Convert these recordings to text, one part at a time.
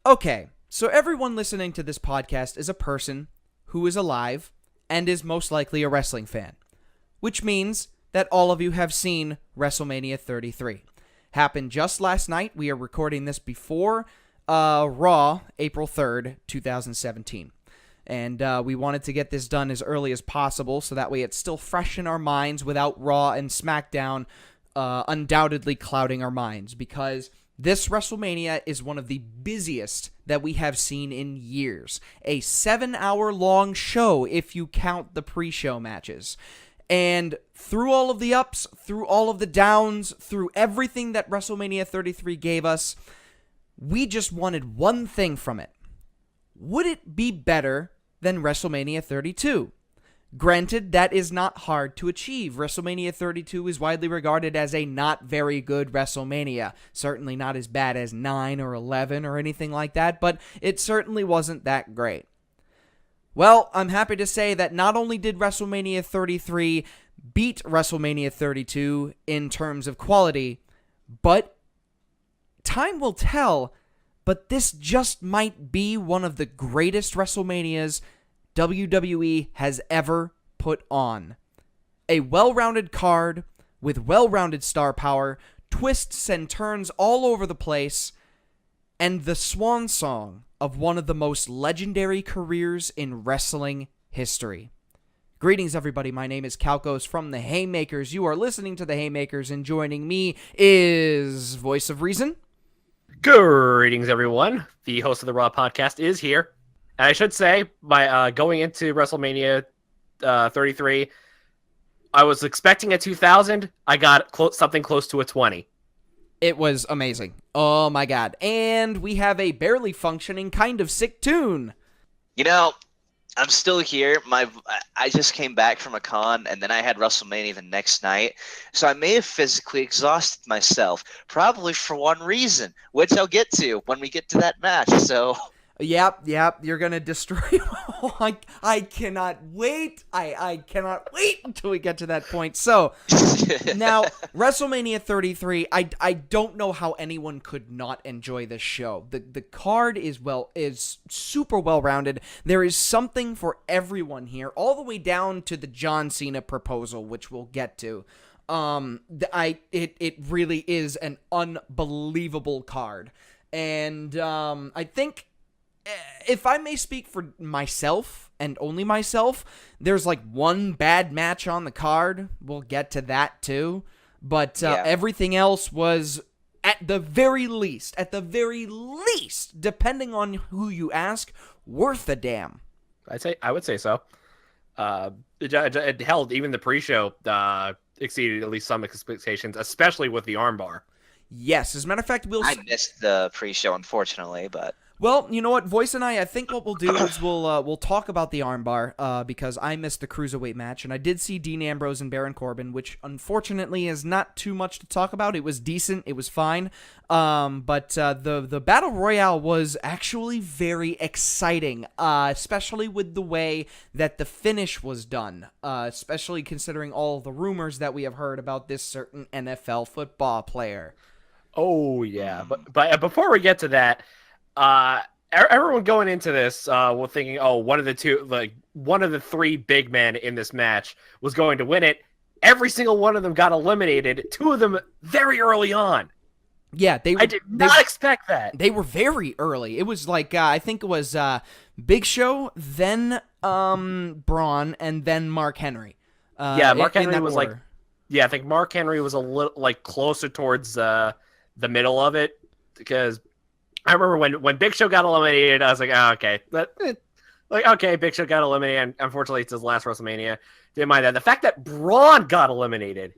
Okay, so everyone listening to this podcast is a person who is alive and is most likely a wrestling fan, which means that all of you have seen WrestleMania 33. Happened just last night. We are recording this before Raw, April 3rd, 2017. And we wanted to get this done as early as possible so that way it's still fresh in our minds without Raw and Smackdown undoubtedly clouding our minds, because this WrestleMania is one of the busiest that we have seen in years. A 7-hour-long show if you count the pre-show matches. And through all of the ups, through all of the downs, through everything that WrestleMania 33 gave us, we just wanted one thing from it. Would it be better than WrestleMania 32? Granted, that is not hard to achieve. WrestleMania 32 is widely regarded as a not very good WrestleMania. Certainly not as bad as 9 or 11 or anything like that, but it certainly wasn't that great. Well, I'm happy to say that not only did WrestleMania 33 beat WrestleMania 32 in terms of quality, but time will tell, but this just might be one of the greatest WrestleManias WWE has ever put on. A well-rounded card with well-rounded star power, twists and turns all over the place, and the swan song of one of the most legendary careers in wrestling history. Greetings, everybody. My name is Calkos from the Haymakers. You are listening to the Haymakers, and joining me is Voice of Reason. Greetings, everyone. The host of the Raw podcast is here. And I should say, by going into WrestleMania 33, I was expecting a 2000. I got something close to a 20. It was amazing. Oh my god. And we have a barely functioning kind of sick Toon. You know, I'm still here. I just came back from a con, and then I had WrestleMania the next night. So I may have physically exhausted myself, probably for one reason, which I'll get to when we get to that match. So... Yep, you're gonna destroy... I cannot wait. I cannot wait until we get to that point. So, now, WrestleMania 33, I don't know how anyone could not enjoy this show. The card is super well-rounded. There is something for everyone here, all the way down to the John Cena proposal, which we'll get to. It really is an unbelievable card. And, I think... if I may speak for myself, and only myself, there's like one bad match on the card. We'll get to that too. But everything else was, at the very least, depending on who you ask, worth a damn. I would say so. It held, even the pre-show exceeded at least some expectations, especially with the armbar. Yes, as a matter of fact, I missed the pre-show, unfortunately, but... Well, you know what, Voice and I think what we'll do is we'll talk about the armbar, because I missed the Cruiserweight match, and I did see Dean Ambrose and Baron Corbin, which unfortunately is not too much to talk about. It was decent, it was fine, but the Battle Royale was actually very exciting, especially with the way that the finish was done, especially considering all the rumors that we have heard about this certain NFL football player. Oh, yeah, but before we get to that... everyone going into this was thinking, one of the three big men in this match was going to win it. Every single one of them got eliminated, two of them very early on. Yeah, I did not expect that. They were very early. It was like, I think it was Big Show, then Braun, and then Mark Henry. Mark Henry was order. I think Mark Henry was a little closer towards the middle of it, because I remember when Big Show got eliminated, I was like, okay. Okay, Big Show got eliminated, and unfortunately it's his last WrestleMania. Didn't mind that. The fact that Braun got eliminated,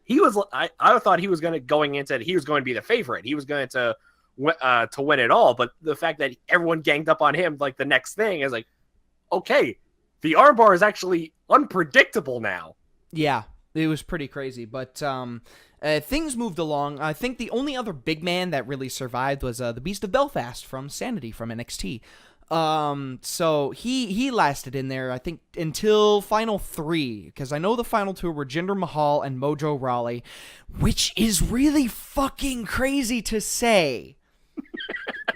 I thought he was he was going to be the favorite. He was going to win it all, but the fact that everyone ganged up on him, the next thing is okay, the armbar is actually unpredictable now. Yeah, it was pretty crazy, but things moved along. I think the only other big man that really survived was the Beast of Belfast from Sanity from NXT. So he lasted in there, I think, until Final 3, because I know the Final 2 were Jinder Mahal and Mojo Rawley, which is really fucking crazy to say.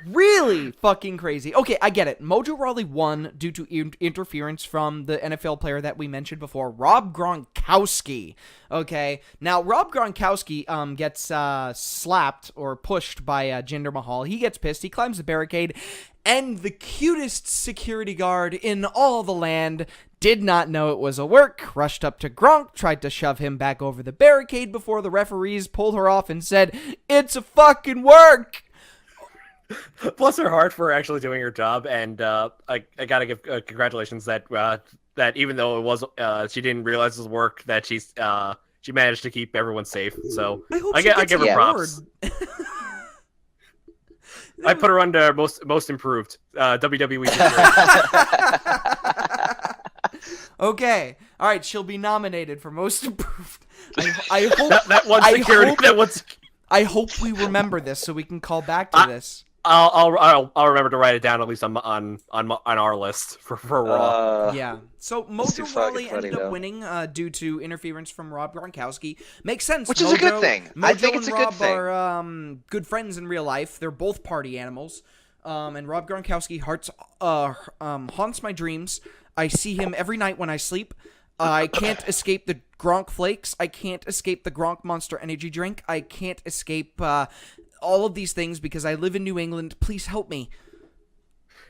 Really fucking crazy. Okay, I get it. Mojo Rawley won due to interference from the NFL player that we mentioned before, Rob Gronkowski. Okay, now Rob Gronkowski gets slapped or pushed by Jinder Mahal. He gets pissed. He climbs the barricade, and the cutest security guard in all the land did not know it was a work, rushed up to Gronk, tried to shove him back over the barricade before the referees pulled her off and said, "It's a fucking work." Bless her heart for actually doing her job, and I gotta give congratulations that that even though it was she didn't realize it was work, that she managed to keep everyone safe. So I give her props. I put her under most improved WWE. Okay, all right, she'll be nominated for most improved. I hope that one security. I hope we remember this so we can call back to this. I'll remember to write it down at least on our list for Raw. Yeah. So Mojo Rawley ended up winning due to interference from Rob Gronkowski. Makes sense. Which is a good thing. I think it's a good thing. Are good friends in real life. They're both party animals. And Rob Gronkowski haunts my dreams. I see him every night when I sleep. I can't escape the Gronk Flakes. I can't escape the Gronk Monster Energy Drink. I can't escape all of these things because I live in New England. Please help me.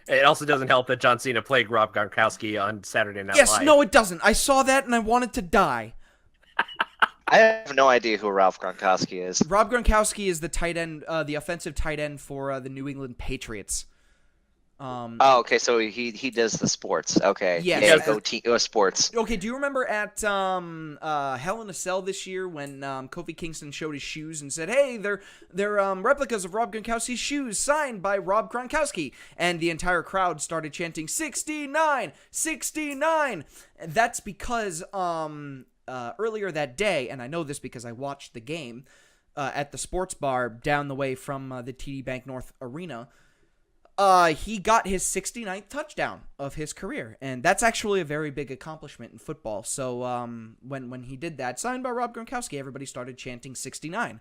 It also doesn't help that John Cena played Rob Gronkowski on Saturday Night Live. Yes, no, it doesn't. I saw that and I wanted to die. I have no idea who Ralph Gronkowski is. Rob Gronkowski is the tight end, the offensive tight end for the New England Patriots. Okay, so he does the sports. Okay, yes. Go sports. Okay, do you remember at Hell in a Cell this year when Kofi Kingston showed his shoes and said, "Hey, they're replicas of Rob Gronkowski's shoes, signed by Rob Gronkowski," and the entire crowd started chanting 69, 69. That's because earlier that day, and I know this because I watched the game at the sports bar down the way from the TD Bank North Arena. He got his 69th touchdown of his career, and that's actually a very big accomplishment in football. So when he did that, signed by Rob Gronkowski, everybody started chanting 69.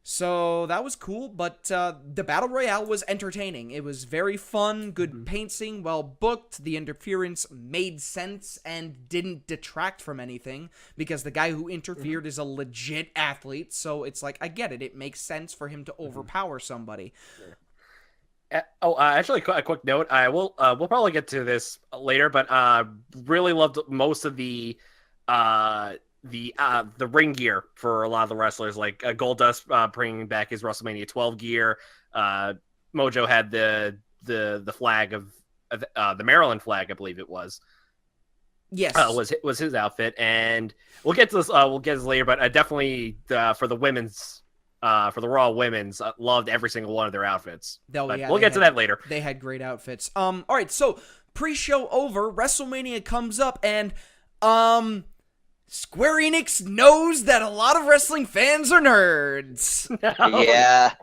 So that was cool, but the Battle Royale was entertaining. It was very fun, good pacing, well booked. The interference made sense and didn't detract from anything because the guy who interfered is a legit athlete. So it's like, I get it. It makes sense for him to overpower somebody. Sure. Actually, a quick note. We'll probably get to this later, but really loved most of the ring gear for a lot of the wrestlers, like Goldust bringing back his WrestleMania 12 gear. Mojo had the flag of the Maryland flag, I believe it was. Yes, was his outfit, and we'll get to this. We'll get to this later, but definitely for the women's. For the Raw women's, loved every single one of their outfits. We'll get to that later. They had great outfits. All right, so pre-show over, WrestleMania comes up, and Square Enix knows that a lot of wrestling fans are nerds. Yeah,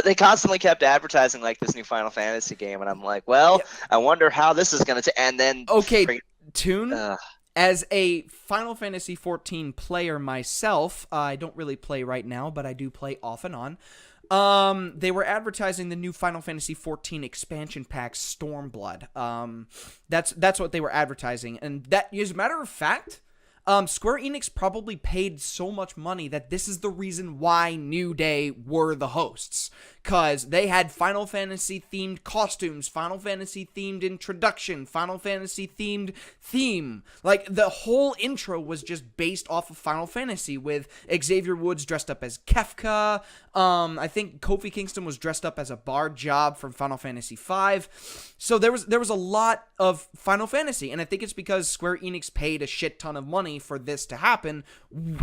they constantly kept advertising like this new Final Fantasy game, and I'm like, well, I wonder how this is going to. And then Toon. As a Final Fantasy XIV player myself, I don't really play right now, but I do play off and on. They were advertising the new Final Fantasy XIV expansion pack, Stormblood. That's what they were advertising, and that, as a matter of fact, Square Enix probably paid so much money that this is the reason why New Day were the hosts. Because they had Final Fantasy-themed costumes, Final Fantasy-themed introduction, Final Fantasy-themed theme. Like, the whole intro was just based off of Final Fantasy, with Xavier Woods dressed up as Kefka. I think Kofi Kingston was dressed up as a Bard Job from Final Fantasy V. So there was a lot of Final Fantasy, and I think it's because Square Enix paid a shit ton of money for this to happen,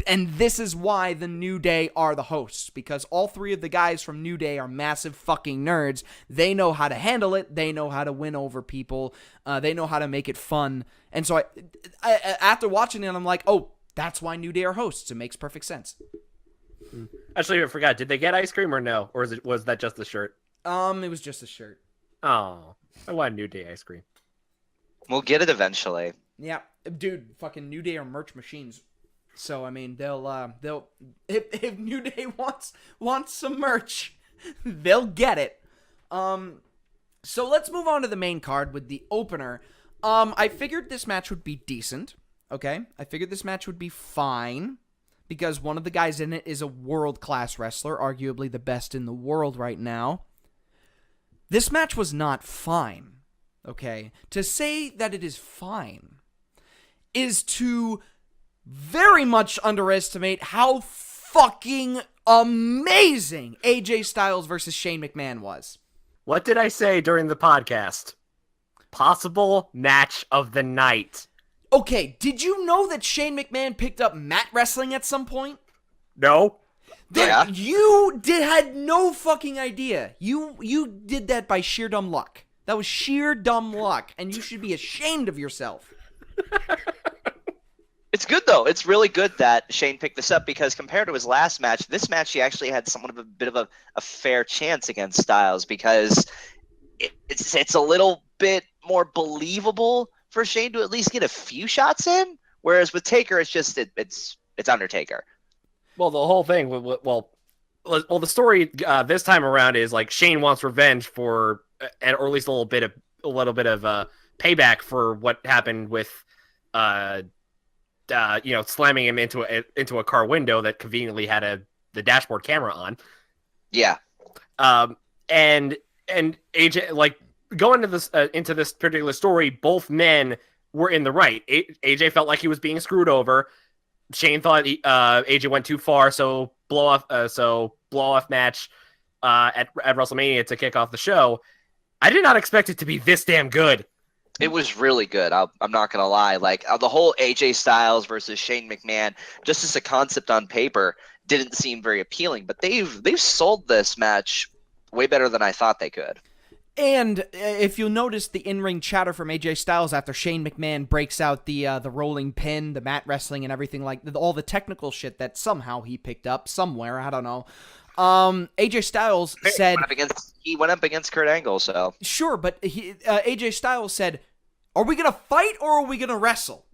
and this is why the New Day are the hosts, because all three of the guys from New Day are massive fucking nerds. They know how to handle it. They know how to win over people. They know how to make it fun. And so I after watching it, I'm like, oh, that's why New Day are hosts. It makes perfect sense. Actually, I forgot. Did they get ice cream or no? Or was that just the shirt? It was just a shirt. Oh, I want New Day ice cream. We'll get it eventually. Yeah, dude, fucking New Day are merch machines. So I mean, they'll if New Day wants some merch, they'll get it. So let's move on to the main card with the opener. I figured this match would be decent, okay? I figured this match would be fine, because one of the guys in it is a world-class wrestler, arguably the best in the world right now. This match was not fine, okay? To say that it is fine is to very much underestimate how fucking amazing AJ Styles versus Shane McMahon was. What did I say during the podcast? Possible match of the night. Okay, did you know that Shane McMahon picked up mat wrestling at some point? No. Yeah. You had no fucking idea. You did that by sheer dumb luck. That was sheer dumb luck, and you should be ashamed of yourself. It's good, though. It's really good that Shane picked this up, because compared to his last match, this match he actually had somewhat of a bit of a fair chance against Styles, because it's a little bit more believable for Shane to at least get a few shots in, whereas with Taker, it's just it's Undertaker. Well, the whole thing, the story this time around is like Shane wants revenge for, or at least a little bit of payback for what happened with, slamming him into a car window that conveniently had the dashboard camera on. Yeah. And AJ, like, going into this particular story, both men were in the right. AJ felt like he was being screwed over. Shane thought AJ went too far, so blow off match at WrestleMania to kick off the show. I did not expect it to be this damn good. It was really good. I'm not gonna lie. Like the whole AJ Styles versus Shane McMahon, just as a concept on paper, didn't seem very appealing. But they've sold this match way better than I thought they could. And if you'll notice the in-ring chatter from AJ Styles after Shane McMahon breaks out the rolling pin, the mat wrestling, and everything all the technical shit that somehow he picked up somewhere, I don't know. AJ Styles said he went up against Kurt Angle, so sure, but AJ Styles said, "Are we gonna fight or are we gonna wrestle?"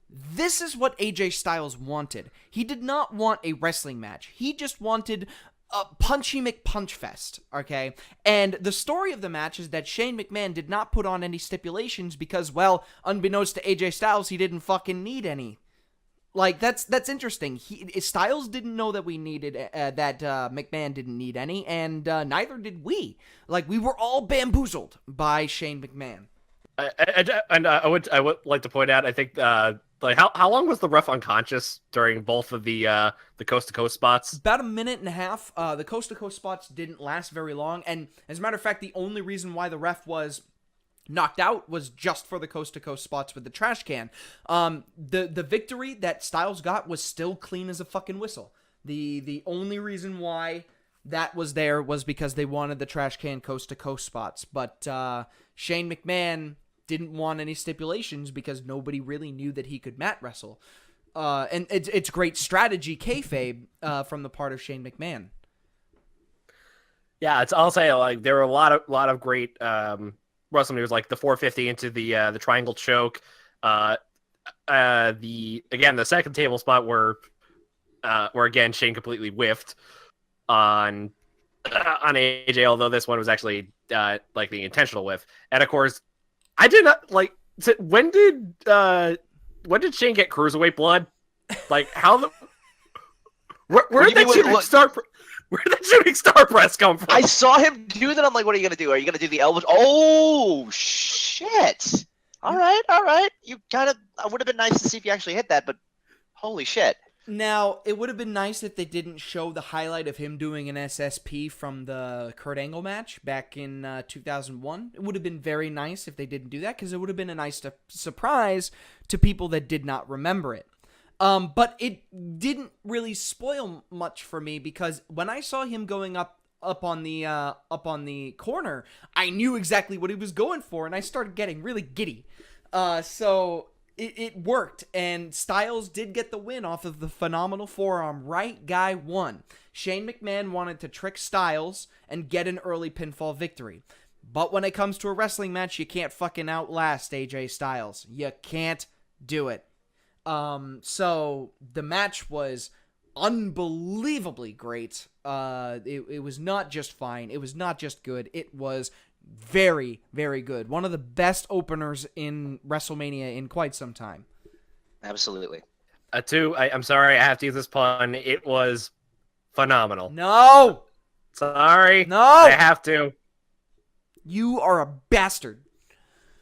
This is what AJ Styles wanted. He did not want a wrestling match. He just wanted a punchy McPunchfest, okay? And the story of the match is that Shane McMahon did not put on any stipulations because, well, unbeknownst to AJ Styles, he didn't fucking need any. Like, that's interesting. Styles didn't know that we needed, that McMahon didn't need any, and neither did we. Like, we were all bamboozled by Shane McMahon. I would like to point out, I think, how long was the ref unconscious during both of the coast to coast spots? About a minute and a half. The coast to coast spots didn't last very long, and as a matter of fact, the only reason why the ref was knocked out was just for the coast to coast spots with the trash can. The victory that Styles got was still clean as a fucking whistle. The only reason why that was there was because they wanted the trash can coast to coast spots, but Shane McMahon didn't want any stipulations because nobody really knew that he could mat wrestle. And it's great strategy kayfabe from the part of Shane McMahon. Yeah, I'll say, like, there were a lot of great wrestling moves, like the 450 into the triangle choke. The second table spot where again Shane completely whiffed on AJ, although this one was actually like the intentional whiff. And of course, I did not like. When did Shane get cruiserweight blood? Like, how the where did that shooting star press come from? I saw him do that. I'm like, what are you gonna do? Are you gonna do the elbow? Oh shit! All right. You gotta. It would have been nice to see if you actually hit that, but holy shit! Now, it would have been nice if they didn't show the highlight of him doing an SSP from the Kurt Angle match back in 2001. It would have been very nice if they didn't do that, because it would have been a nice surprise to people that did not remember it. But it didn't really spoil much for me, because when I saw him going up on the corner, I knew exactly what he was going for, and I started getting really giddy. So it worked, and Styles did get the win off of the phenomenal forearm. Right guy won. Shane McMahon wanted to trick Styles and get an early pinfall victory. But when it comes to a wrestling match, you can't fucking outlast AJ Styles. You can't do it. So the match was unbelievably great. It was not just fine. It was not just good. It was very, very good. One of the best openers in WrestleMania in quite some time. Absolutely. I'm sorry, I have to use this pun. It was phenomenal. No! Sorry. No! I have to. You are a bastard.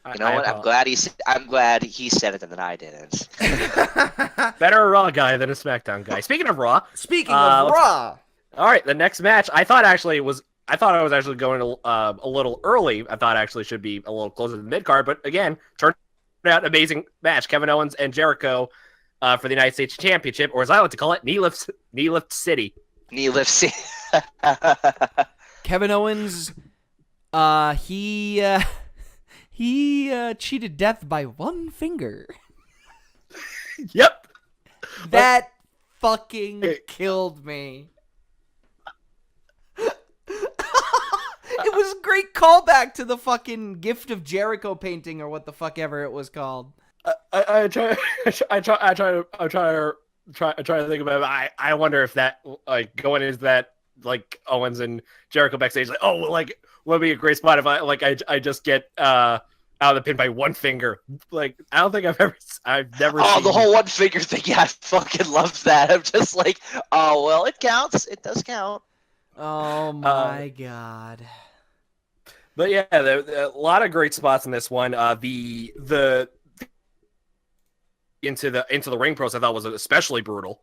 You know what? I'm glad he said it than I didn't. Better a Raw guy than a SmackDown guy. Speaking of Raw. Speaking of Raw. All right, the next match. I thought I was actually going a little early. I thought actually should be a little closer to the mid card, but again, turned out amazing match. Kevin Owens and Jericho for the United States Championship, or as I like to call it, Knee Lift City. Knee Lift City. Kevin Owens, he cheated death by one finger. Yep. That fucking killed me. It was a great callback to the fucking Gift of Jericho painting or what the fuck ever it was called. I try to think about it. I wonder if that, like, going into that, like, Owens and Jericho backstage, like, oh, like, would be a great spot if I just get out of the pin by one finger. Like, I don't think I've never seen the whole one finger thing. Yeah, I fucking love that. I'm just like, oh well, it counts. It does count. Oh my god. But yeah, a lot of great spots in this one. The into the ring pros I thought was especially brutal.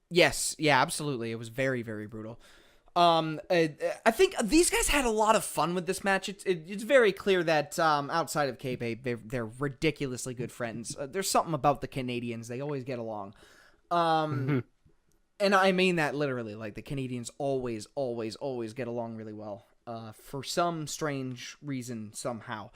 Yes, yeah, absolutely. It was very, very brutal. I think these guys had a lot of fun with this match. It's very clear that outside of kayfabe, they're ridiculously good friends. There's something about the Canadians; they always get along. And I mean that literally. Like, the Canadians always get along really well. For some strange reason, somehow.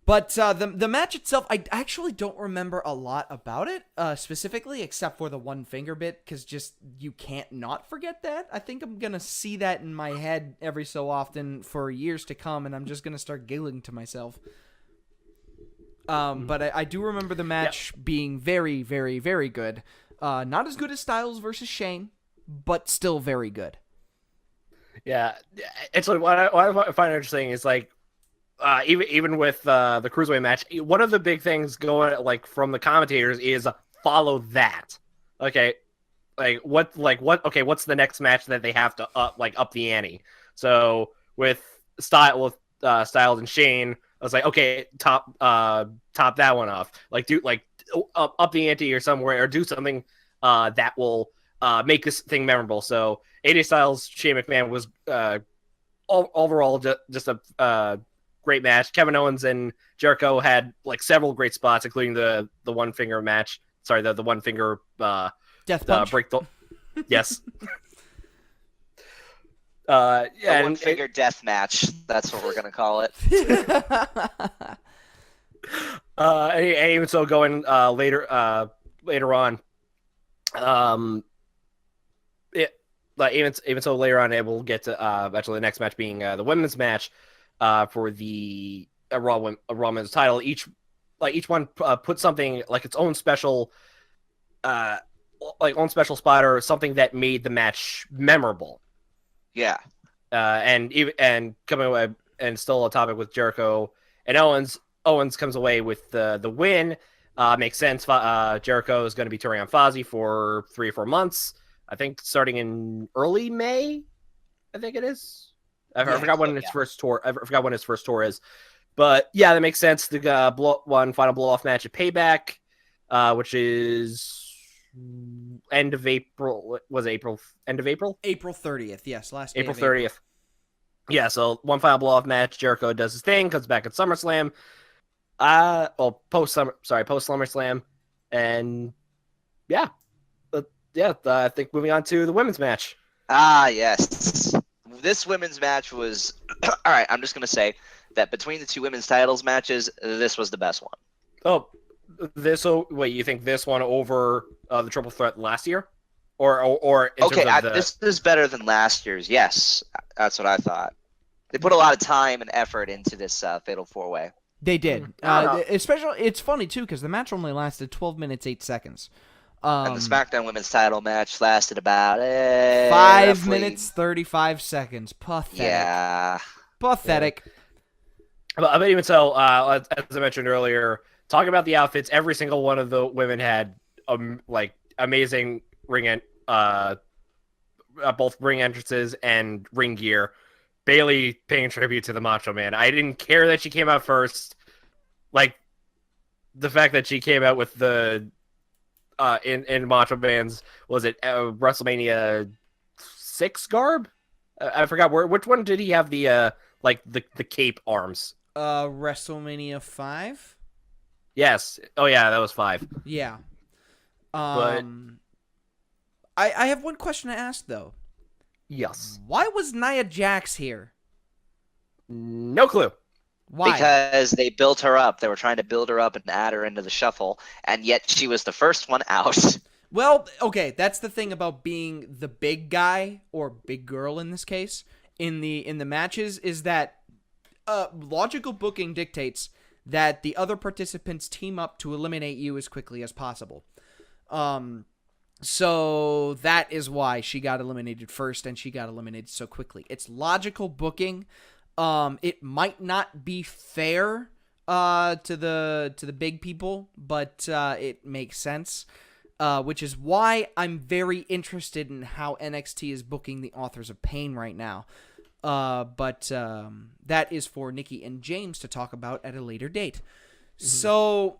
But the match itself, I actually don't remember a lot about it, specifically, except for the one finger bit, because just, you can't not forget that. I think I'm going to see that in my head every so often for years to come, and I'm just going to start giggling to myself. But I do remember the match being very, very, very good. Not as good as Styles versus Shane, but still very good. Yeah, it's like what I find interesting is, like, even with the Cruiserweight match, one of the big things going, like, from the commentators is follow that. Okay, what's the next match that they have to up the ante? So with Styles and Shane, I was like, okay, top that one off. Like, do up the ante or somewhere, or do something that will make this thing memorable. So AJ Styles, Shane McMahon was overall just a great match. Kevin Owens and Jericho had, like, several great spots, including the one finger match. Sorry, the one finger death punch. Break the yes. One finger death match. That's what we're gonna call it. And even so, going later on, even so later on, we'll get to actually the next match being the women's match for the Raw Women's title. Each one put something like its own special, own special spot, or something that made the match memorable. Yeah. And coming away, and still a topic with Jericho and Owens. Owens comes away with the win. Makes sense. Jericho is going to be touring on Fozzy for 3 or 4 months. I think starting in early May. I think it is. I forgot when his first tour. I forgot when his first tour is. But yeah, that makes sense. The one final blow off match at Payback, which is end of April. Was it April? End of April? April 30th. Yes, last day April 30th. Yeah, so one final blow off match. Jericho does his thing, comes back at SummerSlam. Post SummerSlam, and yeah, I think moving on to the women's match. Ah, yes. This women's match was all right. I'm just gonna say that between the two women's titles matches, this was the best one. Oh, wait, you think this one over the triple threat last year, or in okay? terms of this is better than last year's. Yes, that's what I thought. They put a lot of time and effort into this Fatal 4-Way. They did. Especially, it's funny too because the match only lasted 12 minutes 8 seconds. And the SmackDown Women's Title match lasted about 5 minutes 35 seconds. Pathetic. Yeah. Pathetic. But even so, as I mentioned earlier, talking about the outfits, every single one of the women had like amazing both ring entrances and ring gear. Bayley paying tribute to the Macho Man. I didn't care that she came out first. Like the fact that she came out with the in Macho Man's, was it WrestleMania 6 garb? I forgot which one did he have the like the cape arms. WrestleMania 5? Yes. Oh yeah, that was 5. Yeah. But I have one question to ask though. Yes. Why was Nia Jax here? No clue. Why? Because they built her up. They were trying to build her up and add her into the shuffle, and yet she was the first one out. Well, okay, that's the thing about being the big guy or big girl in this case in the matches, is that logical booking dictates that the other participants team up to eliminate you as quickly as possible. So that is why she got eliminated first, and she got eliminated so quickly. It's logical booking. It might not be fair to the big people, but it makes sense. Which is why I'm very interested in how NXT is booking the Authors of Pain right now. But that is for Nikki and James to talk about at a later date. Mm-hmm. So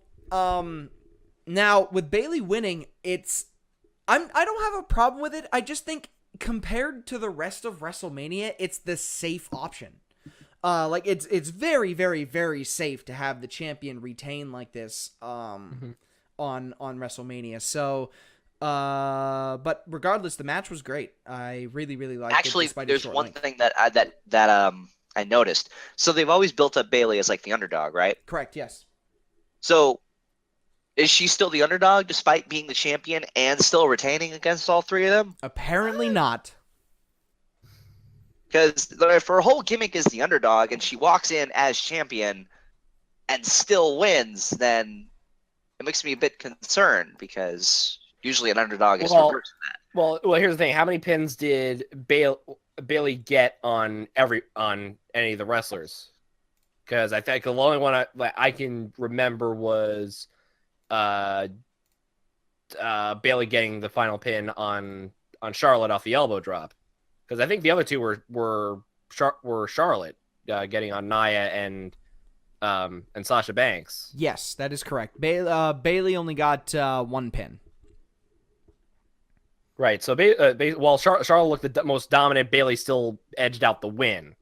now with Bayley winning, I don't have a problem with it. I just think compared to the rest of WrestleMania, it's the safe option. Like it's very, very, very safe to have the champion retain like this. On WrestleMania. So, but regardless, the match was great. I really, really liked it. Actually, there's one thing that I noticed. So they've always built up Bayley as like the underdog, right? Correct. Yes. So is she still the underdog despite being the champion and still retaining against all three of them? Apparently not. Because if her whole gimmick is the underdog and she walks in as champion and still wins, then it makes me a bit concerned, because usually an underdog is reversed from that. Well, here's the thing. How many pins did Bayley get on any of the wrestlers? Because I think the only one I can remember was Bayley getting the final pin on Charlotte off the elbow drop. Because I think the other two were Charlotte getting on Nia and Sasha Banks. Yes, that is correct. Bayley only got one pin. Right. So while Charlotte looked the most dominant, Bayley still edged out the win.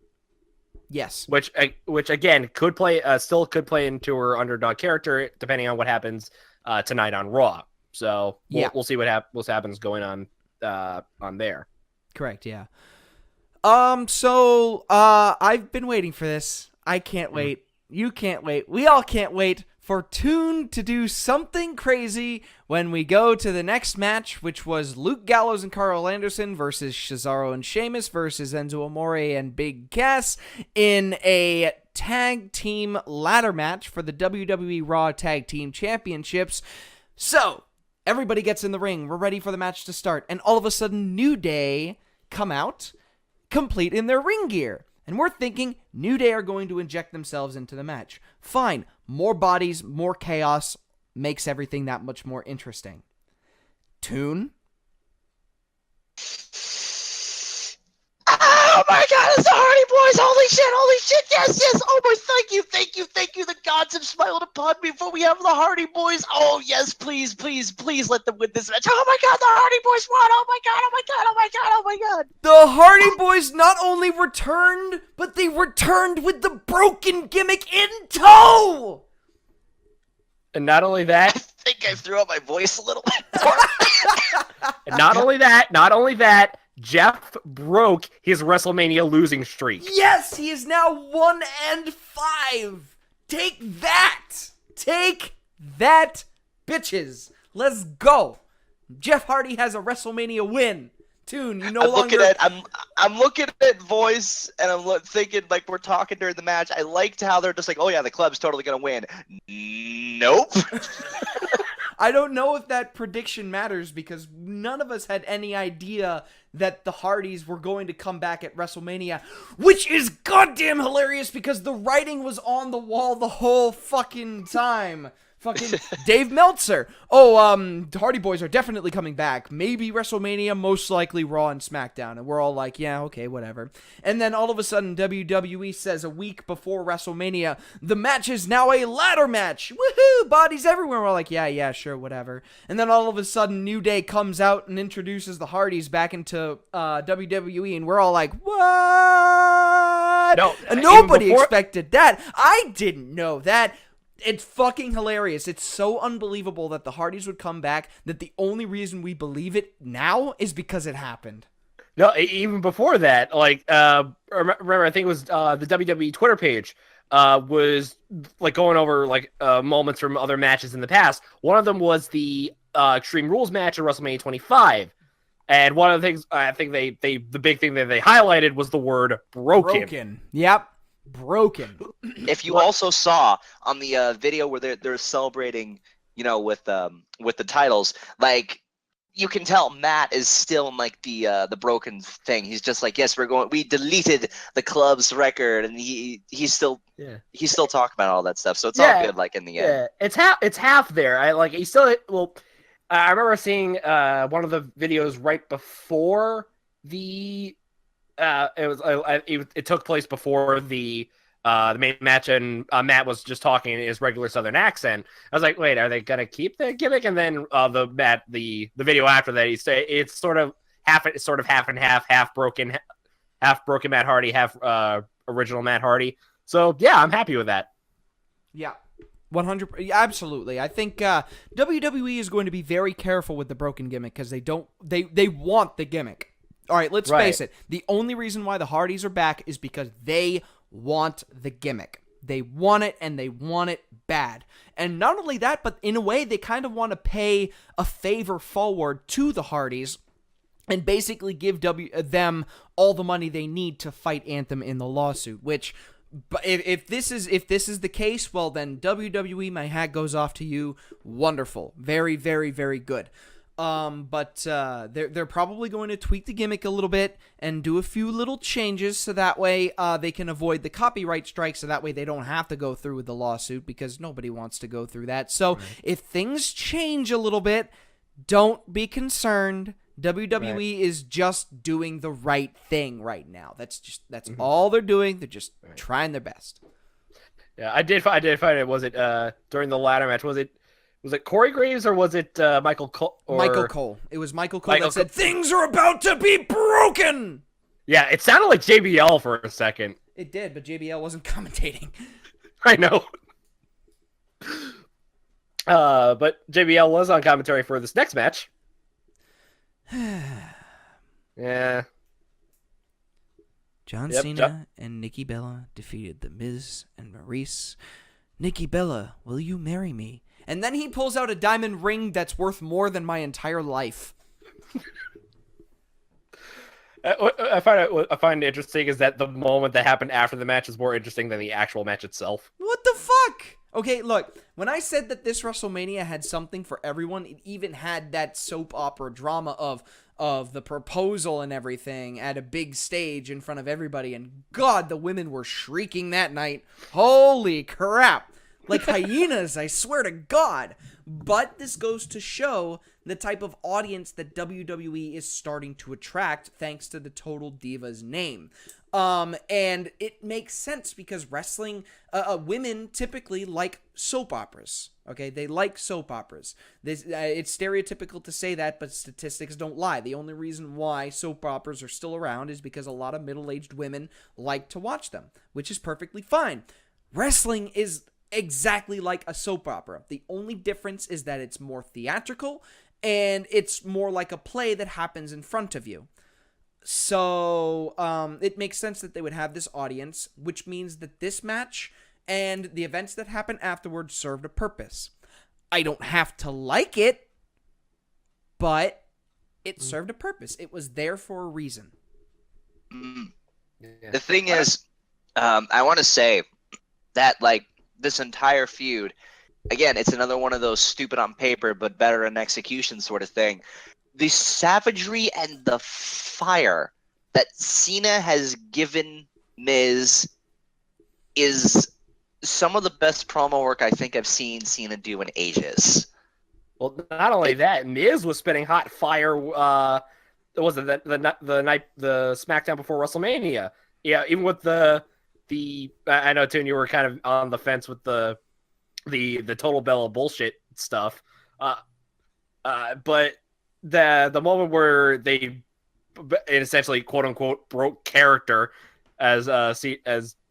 Yes. Which again still could play into her underdog character depending on what happens tonight on Raw. So we'll see what happens going on there. Correct. Yeah. So I've been waiting for this. I can't wait. You can't wait. We all can't wait for Toon to do something crazy when we go to the next match, which was Luke Gallows and Carl Anderson versus Cesaro and Sheamus versus Enzo Amore and Big Cass in a tag team ladder match for the WWE Raw Tag Team Championships. So everybody gets in the ring. We're ready for the match to start. And all of a sudden, New Day come out, complete in their ring gear. And we're thinking New Day are going to inject themselves into the match. Fine. More bodies, more chaos makes everything that much more interesting. Toon? Oh my god, it's the Hardy Boys! Holy shit, yes! Oh my, thank you. The gods have smiled upon me, for we have the Hardy Boys. Oh yes, please let them win this match. Oh my god, the Hardy Boys won! Oh my god! The Hardy Boys not only returned, but they returned with the broken gimmick in tow! And not only that, I think I threw out my voice a little bit. and not only that, Jeff broke his WrestleMania losing streak. Yes, he is now 1-5. Take that, bitches. Let's go. Jeff Hardy has a WrestleMania win. Toon, you I'm looking at voice, and I'm thinking like we're talking during the match. I liked how they're just like, oh yeah, the club's totally gonna win. Nope. I don't know if that prediction matters because none of us had any idea that the Hardys were going to come back at WrestleMania, which is goddamn hilarious because the writing was on the wall the whole fucking time. Fucking Dave Meltzer. The Hardy Boys are definitely coming back. Maybe WrestleMania, most likely Raw and SmackDown. And we're all like, yeah, okay, whatever. And then all of a sudden, WWE says a week before WrestleMania, the match is now a ladder match. Woohoo! Bodies everywhere. We're all like, yeah, sure, whatever. And then all of a sudden, New Day comes out and introduces the Hardys back into WWE. And we're all like, what? No, and nobody expected that. I didn't know that. It's fucking hilarious. It's so unbelievable that the Hardys would come back that the only reason we believe it now is because it happened. No, even before that, like, remember, I think it was the WWE Twitter page was like going over like moments from other matches in the past. One of them was the Extreme Rules match at WrestleMania 25. And one of the things I think the big thing that they highlighted was the word broken. Yep. Broken. If you also saw on the video where they're celebrating, with the titles, like you can tell Matt is still in like the broken thing. He's just like, yes, we deleted the club's record, and he's still talking about all that stuff. So it's all good. Like in the end, it's half there. I remember seeing one of the videos right before the. It took place before the main match, and Matt was just talking in his regular Southern accent. I was like, wait, are they gonna keep the gimmick? And then the video after that, it's sort of half and half broken Matt Hardy, half original Matt Hardy. So yeah, I'm happy with that. Yeah. 100%, absolutely. I think WWE is going to be very careful with the broken gimmick because they want the gimmick. All right, let's face it. The only reason why the Hardys are back is because they want the gimmick. They want it, and they want it bad. And not only that, but in a way, they kind of want to pay a favor forward to the Hardys and basically give them all the money they need to fight Anthem in the lawsuit, which... But if this is the case, well then WWE, my hat goes off to you. Wonderful, very, very, very good. But they're probably going to tweak the gimmick a little bit and do a few little changes so that way they can avoid the copyright strike. So that way they don't have to go through with the lawsuit because nobody wants to go through that. So if things change a little bit, don't be concerned. WWE is just doing the right thing right now. That's all they're doing. They're just trying their best. Yeah, I did find it. Was it during the ladder match? Was it Corey Graves or was it Michael Cole? Michael Cole. It was Michael Cole that said, "Things are about to be broken." Yeah, it sounded like JBL for a second. It did, but JBL wasn't commentating. I know. But JBL was on commentary for this next match. Yeah. John Cena and Nikki Bella defeated The Miz and Maurice. Nikki Bella, will you marry me? And then he pulls out a diamond ring that's worth more than my entire life. I find it interesting is that the moment that happened after the match is more interesting than the actual match itself. What the fuck? Okay, look, when I said that this WrestleMania had something for everyone, it even had that soap opera drama of the proposal and everything at a big stage in front of everybody, and God, the women were shrieking that night. Holy crap. Like hyenas, I swear to God. But this goes to show the type of audience that WWE is starting to attract thanks to the Total Divas name. And it makes sense because wrestling, women typically like soap operas. Okay, they like soap operas. It's stereotypical to say that, but statistics don't lie. The only reason why soap operas are still around is because a lot of middle-aged women like to watch them, which is perfectly fine. Wrestling is exactly like a soap opera. The only difference is that it's more theatrical and it's more like a play that happens in front of you. So it makes sense that they would have this audience, which means that this match and the events that happen afterwards served a purpose. I don't have to like it, but it served a purpose. It was there for a reason. The thing is, I want to say that, like, this entire feud again, it's another one of those stupid on paper but better in execution sort of thing. The savagery and the fire that Cena has given Miz is some of the best promo work I think I've seen Cena do in ages. Well, not only that, Miz was spitting hot fire. Was it the night the Smackdown before WrestleMania? Yeah, even with the I know Toon, you were kind of on the fence with the total Bella bullshit stuff, but the moment where they essentially quote unquote broke character as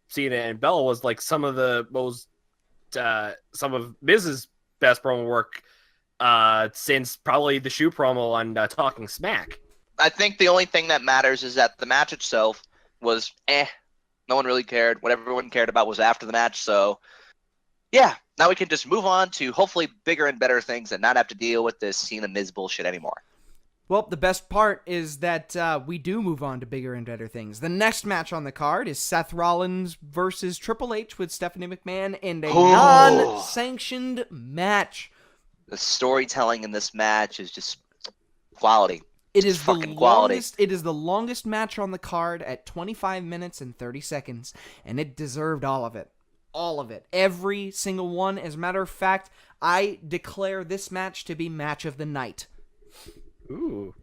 Cena and Bella was like some of the most some of Miz's best promo work since probably the shoe promo on Talking Smack. I think the only thing that matters is that the match itself was no one really cared. What everyone cared about was after the match. So yeah, now we can just move on to hopefully bigger and better things and not have to deal with this Cena Miz bullshit anymore. Well, the best part is that we do move on to bigger and better things. The next match on the card is Seth Rollins versus Triple H with Stephanie McMahon in a non-sanctioned match. The storytelling in this match is just quality. It is fucking quality. It is the longest match on the card at 25 minutes and 30 seconds, and it deserved all of it. All of it. Every single one. As a matter of fact, I declare this match to be match of the night. Ooh.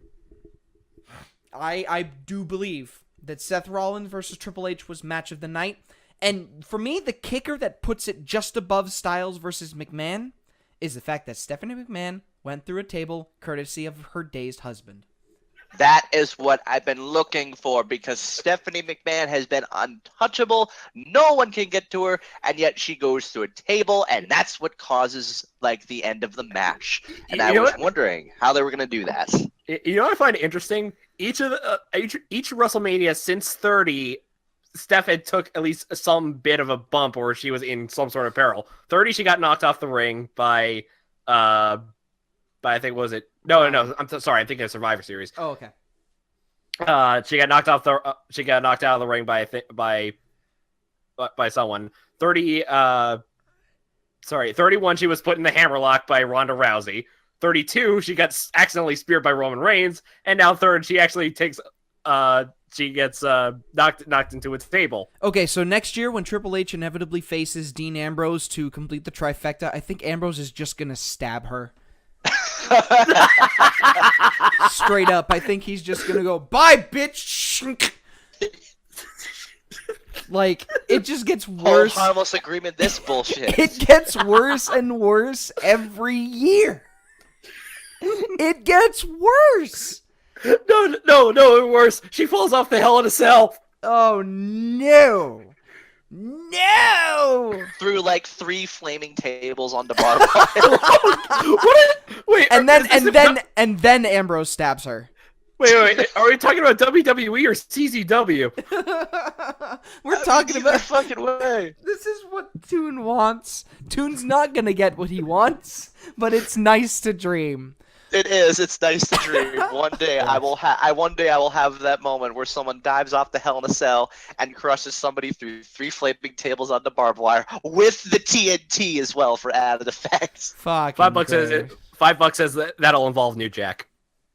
I do believe that Seth Rollins versus Triple H was match of the night. And for me, the kicker that puts it just above Styles versus McMahon is the fact that Stephanie McMahon went through a table courtesy of her dazed husband. That is what I've been looking for, because Stephanie McMahon has been untouchable. No one can get to her, and yet she goes through a table, and that's what causes like the end of the match. And I was wondering how they were going to do that. You know what I find interesting? Each WrestleMania since 30, Steph had took at least some bit of a bump, or she was in some sort of peril. 30, she got knocked off the ring by I think, was it? No. I'm sorry. I'm thinking of Survivor Series. Oh, okay. She got knocked off the. She got knocked out of the ring by someone. 31. She was put in the hammerlock by Ronda Rousey. 32. She got accidentally speared by Roman Reigns, and now third, she actually takes. She gets knocked into its table. Okay, so next year when Triple H inevitably faces Dean Ambrose to complete the trifecta, I think Ambrose is just gonna stab her. Straight up, I think he's just gonna go, bye, bitch. Like, it just gets worse. Whole harmless agreement, this bullshit. It gets worse and worse every year. It gets worse. No, worse. She falls off the Hell in a Cell. Oh, no. No! Through like 3 flaming tables on the barbed wire. Wait, and then Ambrose stabs her. Wait. Are we talking about WWE or CZW? We're talking about fucking way. This is what Toon wants. Toon's not gonna get what he wants, but it's nice to dream. It is. It's nice to dream. One day I will have that moment where someone dives off the Hell in a Cell and crushes somebody through 3 flaming tables on the barbed wire with the TNT as well for added effects. Fuck. $5 says $5 says that'll involve New Jack.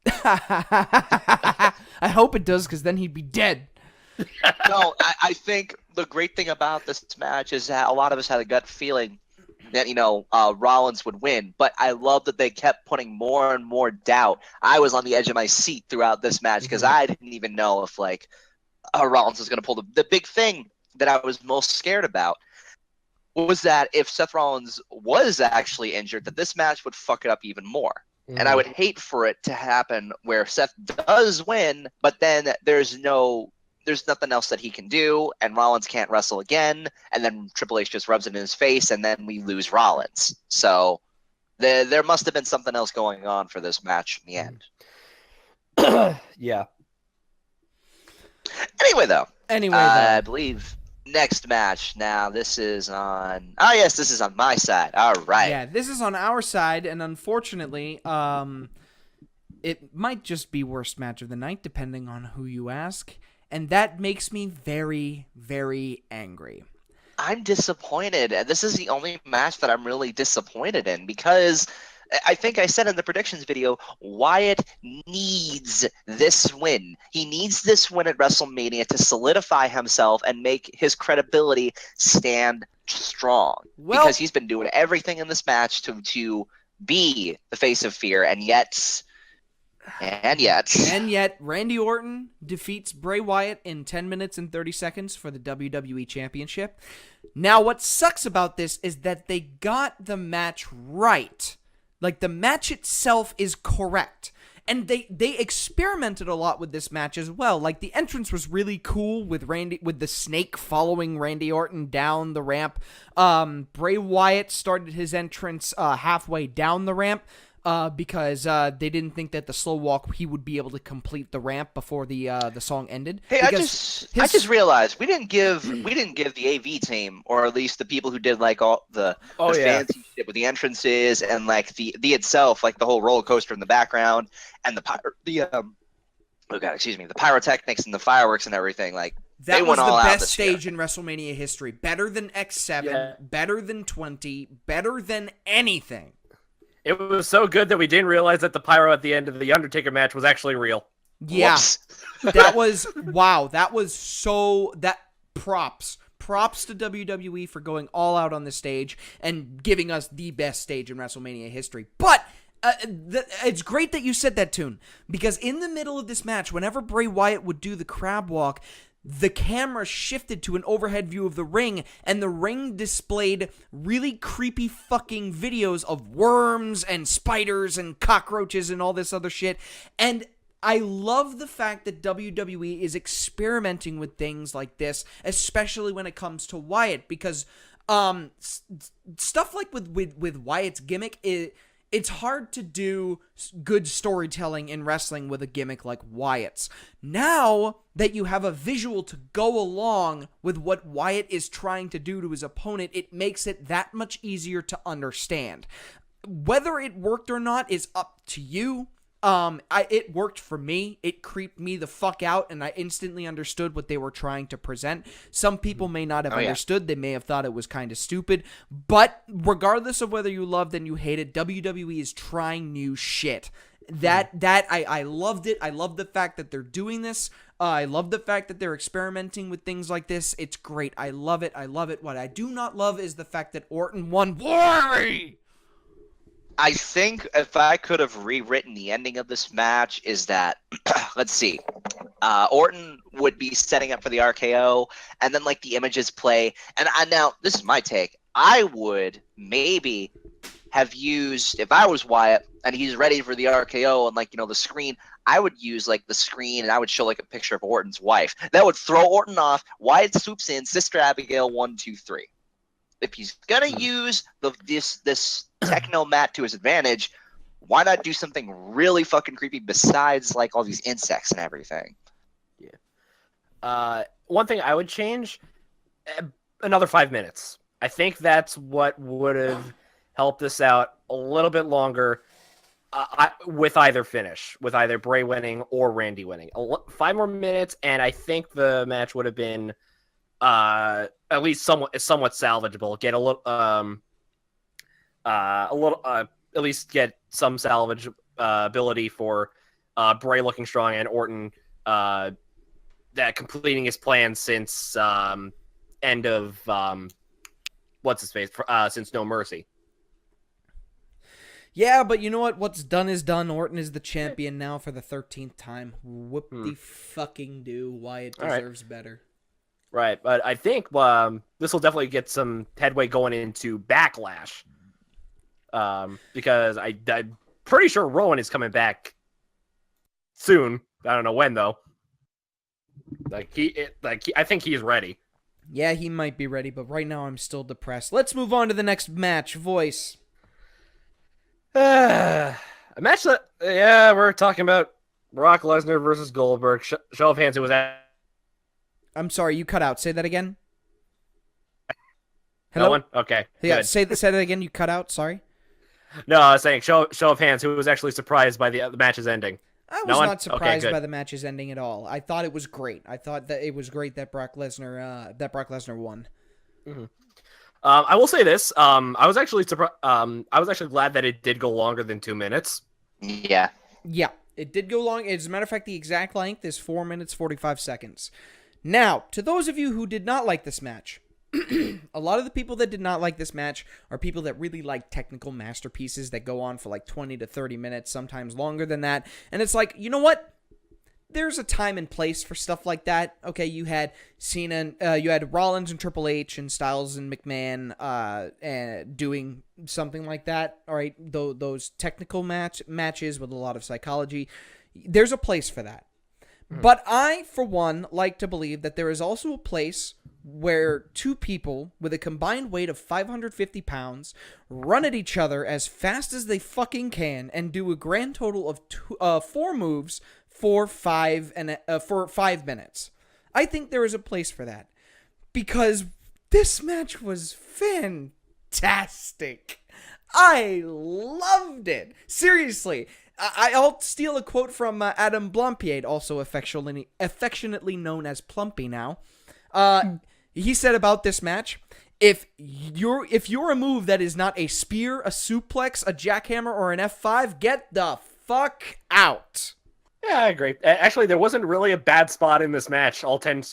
I hope it does, because then he'd be dead. No, I think the great thing about this match is that a lot of us had a gut feeling that, Rollins would win, but I love that they kept putting more and more doubt. I was on the edge of my seat throughout this match because I didn't even know if Rollins was going to pull the big thing that I was most scared about was that if Seth Rollins was actually injured, that this match would fuck it up even more. And I would hate for it to happen where Seth does win, but then there's nothing else that he can do, and Rollins can't wrestle again, and then Triple H just rubs it in his face, and then we lose Rollins. So there must have been something else going on for this match in the end. Yeah. Anyway, though. I believe next match. Now, this is on... Oh, yes, this is on my side. All right. Yeah, this is on our side, and unfortunately, it might just be worst match of the night, depending on who you ask. And that makes me very, very angry. I'm disappointed, and this is the only match that I'm really disappointed in because I think I said in the predictions video, Wyatt needs this win. He needs this win at WrestleMania to solidify himself and make his credibility stand strong. Because he's been doing everything in this match to be the face of fear, and yet, Randy Orton defeats Bray Wyatt in 10 minutes and 30 seconds for the WWE Championship. Now, what sucks about this is that they got the match right. Like, the match itself is correct. And they experimented a lot with this match as well. Like, the entrance was really cool with the snake following Randy Orton down the ramp. Bray Wyatt started his entrance halfway down the ramp. Because they didn't think that the slow walk he would be able to complete the ramp before the song ended. Hey, I just realized we didn't give the AV team, or at least the people who did like all the fancy shit with the entrances and like the itself, like the whole roller coaster in the background and the pyrotechnics and the fireworks and everything. Like that was the best stage in WrestleMania history. Better than X7, better than 20, better than anything. It was so good that we didn't realize that the pyro at the end of the Undertaker match was actually real. Yeah. That was, wow. That was props. Props to WWE for going all out on the stage and giving us the best stage in WrestleMania history. But it's great that you said that, Toon, because in the middle of this match, whenever Bray Wyatt would do the crab walk, the camera shifted to an overhead view of the ring, and the ring displayed really creepy fucking videos of worms and spiders and cockroaches and all this other shit. And I love the fact that WWE is experimenting with things like this, especially when it comes to Wyatt, because stuff like with Wyatt's gimmick it's hard to do good storytelling in wrestling with a gimmick like Wyatt's. Now that you have a visual to go along with what Wyatt is trying to do to his opponent, it makes it that much easier to understand. Whether it worked or not is up to you. It worked for me. It creeped me the fuck out, and I instantly understood what they were trying to present. Some people may not have understood. They may have thought it was kind of stupid. But regardless of whether you loved and you hated, WWE is trying new shit. I loved it. I love the fact that they're doing this. I love the fact that they're experimenting with things like this. It's great. I love it. I love it. What I do not love is the fact that Orton won. Why? I think if I could have rewritten the ending of this match is that, let's see, Orton would be setting up for the RKO, and then like the images play. And now this is my take. I would maybe have used, if I was Wyatt and he's ready for the RKO and like, the screen, I would use like the screen and I would show like a picture of Orton's wife. That would throw Orton off. Wyatt swoops in, Sister Abigail, 1, 2, 3. If he's gonna use this techno mat to his advantage, why not do something really fucking creepy besides like all these insects and everything? Yeah. One thing I would change, another 5 minutes. I think that's what would have helped us out a little bit longer with either finish, with either Bray winning or Randy winning. 5 more minutes, and I think the match would have been at least somewhat salvageable. Get at least get some salvage ability for Bray looking strong and Orton that completing his plan since end of what's his face since No Mercy. Yeah, but you know what? What's done is done. Orton is the champion now for the 13th time. Whoop-de-fucking-do. Wyatt deserves better. Right, but I think this will definitely get some headway going into Backlash. Because I'm pretty sure Rowan is coming back soon. I don't know when, though. I think he's ready. Yeah, he might be ready, but right now I'm still depressed. Let's move on to the next match. Voice. A match that, we're talking about Brock Lesnar versus Goldberg. Show of hands, who was at... I'm sorry, you cut out. Say that again. Hello? No one? Okay. Yeah, good. say that again. You cut out. Sorry. No, I was saying show of hands. Who was actually surprised by the match's ending? I was not surprised by the match's ending at all. I thought it was great. I thought that it was great that Brock Lesnar won. Mm-hmm. I will say this. I was actually glad that it did go longer than 2 minutes. Yeah. Yeah, it did go long. As a matter of fact, the exact length is 4 minutes, 45 seconds. Now, to those of you who did not like this match, a lot of the people that did not like this match are people that really like technical masterpieces that go on for like 20 to 30 minutes, sometimes longer than that. And it's like, you know what? There's a time and place for stuff like that. Okay, you had Cena, you had Rollins and Triple H and Styles and McMahon doing something like that. All right, those technical matches with a lot of psychology. There's a place for that. But I, for one, like to believe that there is also a place where two people with a combined weight of 550 pounds run at each other as fast as they fucking can and do a grand total of 4 moves for 5 minutes. I think there is a place for that because this match was fantastic. I loved it. Seriously. I'll steal a quote from Adam Blampied, also affectionately known as Plumpy now. He said about this match, if you're a move that is not a spear, a suplex, a jackhammer, or an F5, get the fuck out. Yeah, I agree. Actually, there wasn't really a bad spot in this match. All 10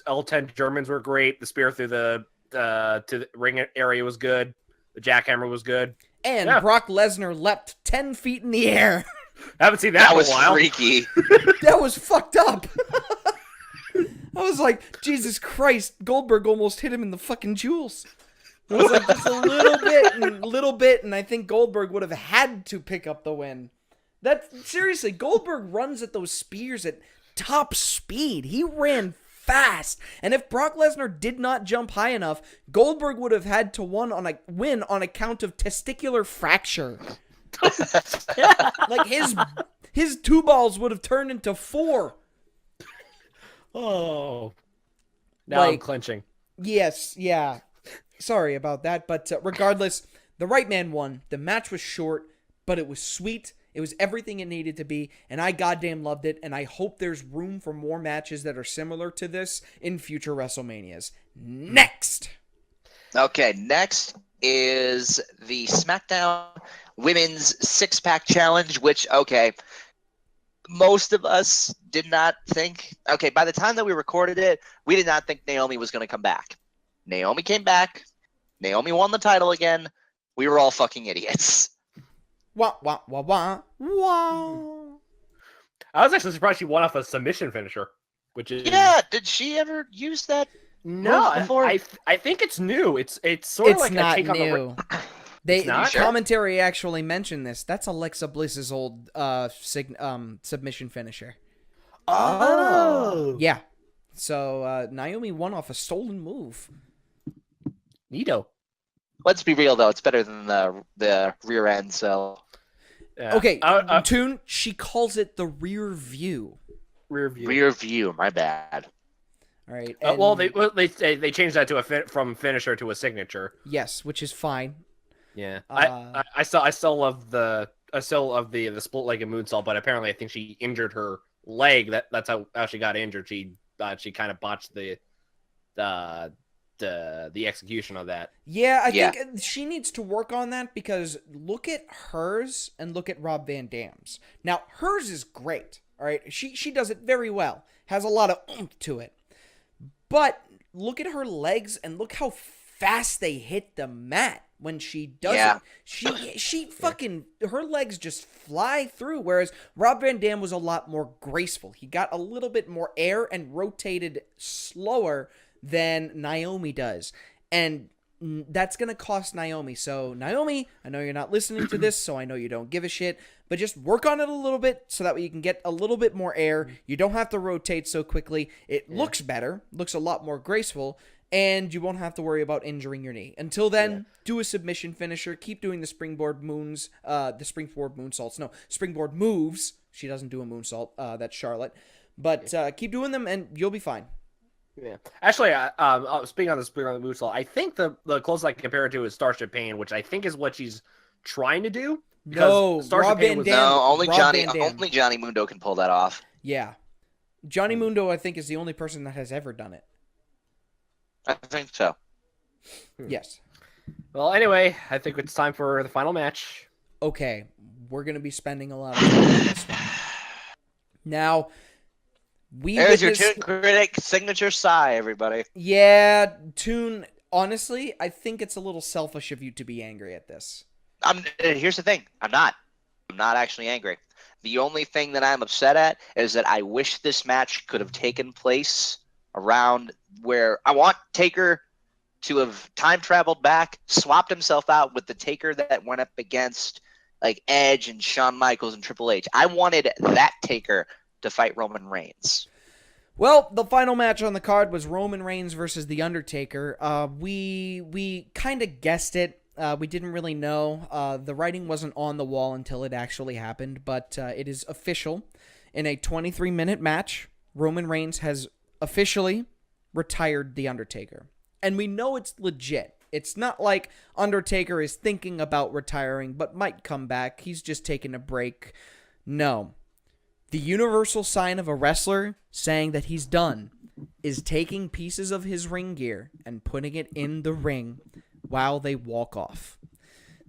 Germans were great. The spear through to the ring area was good. The jackhammer was good. And Brock Lesnar leapt 10 feet in the air. I haven't seen that in a while. That was freaky. That was fucked up. I was like, Jesus Christ, Goldberg almost hit him in the fucking jewels. It was like just a little bit, and I think Goldberg would have had to pick up the win. Seriously, Goldberg runs at those spears at top speed. He ran fast. And if Brock Lesnar did not jump high enough, Goldberg would have had to win on account of testicular fracture. Like his 2 balls would have turned into 4. Oh. Now I'm clenching. Yes, yeah. Sorry about that, but regardless, the right man won. The match was short, but it was sweet. It was everything it needed to be, and I goddamn loved it, and I hope there's room for more matches that are similar to this in future WrestleManias. Next! Okay, next is the Smackdown Women's 6-Pack Challenge, which, okay, most of us did not think... Okay, by the time that we recorded it, we did not think Naomi was going to come back. Naomi came back. Naomi won the title again. We were all fucking idiots. Wah, wah, wah, wah, wah. I was actually surprised she won off a submission finisher, which is... Yeah, did she ever use that? No, I think it's new. It's sort of like not a take new. on the... The commentary actually mentioned this. That's Alexa Bliss's old submission finisher. Oh. Yeah. So Naomi won off a stolen move. Neato. Let's be real, though. It's better than the rear end, so... Yeah. Okay, Toon, she calls it the rear view. Rear view. Rear view, my bad. All right. Well, they changed that to from finisher to a signature. Yes, which is fine. Yeah. I still love the split-legged moonsault, but apparently I think she injured her leg. That's how she got injured. She kind of botched the execution of that. Yeah, I think she needs to work on that because look at hers and look at Rob Van Dam's. Now, hers is great, all right? She does it very well. Has a lot of oomph to it. But look at her legs and look how fast they hit the mat when she does it. She fucking, her legs just fly through, whereas Rob Van Dam was a lot more graceful. He got a little bit more air and rotated slower than Naomi does. And that's going to cost Naomi. So, Naomi, I know you're not listening to this, so I know you don't give a shit, but just work on it a little bit so that way you can get a little bit more air. You don't have to rotate so quickly. It looks better, looks a lot more graceful, and you won't have to worry about injuring your knee. Until then, do a submission finisher. Keep doing the springboard moonsaults. No, springboard moves. She doesn't do a moonsault. That's Charlotte. But keep doing them, and you'll be fine. Yeah. Actually, speaking on the moonsault, I think the closest I can compare it to is Starship Pain, which I think is what she's trying to do. No, Rob Van Dam. No, only Johnny Mundo can pull that off. Yeah. Johnny Mundo, I think, is the only person that has ever done it. I think so. Yes. Well, anyway, I think it's time for the final match. Okay, we're going to be spending a lot of time on this one. Now, there's your Toon Critic signature sigh, everybody. Yeah, Toon, honestly, I think it's a little selfish of you to be angry at this. Here's the thing. I'm not actually angry. The only thing that I'm upset at is that I wish this match could have taken place around where I want Taker to have time traveled back, swapped himself out with the Taker that went up against like Edge and Shawn Michaels and Triple H. I wanted that Taker to fight Roman Reigns. Well, the final match on the card was Roman Reigns versus The Undertaker. We kind of guessed it. We didn't really know. The writing wasn't on the wall until it actually happened, but it is official. In a 23-minute match, Roman Reigns has officially retired The Undertaker. And we know it's legit. It's not like Undertaker is thinking about retiring, but might come back. He's just taking a break. No. The universal sign of a wrestler saying that he's done is taking pieces of his ring gear and putting it in the ring while they walk off.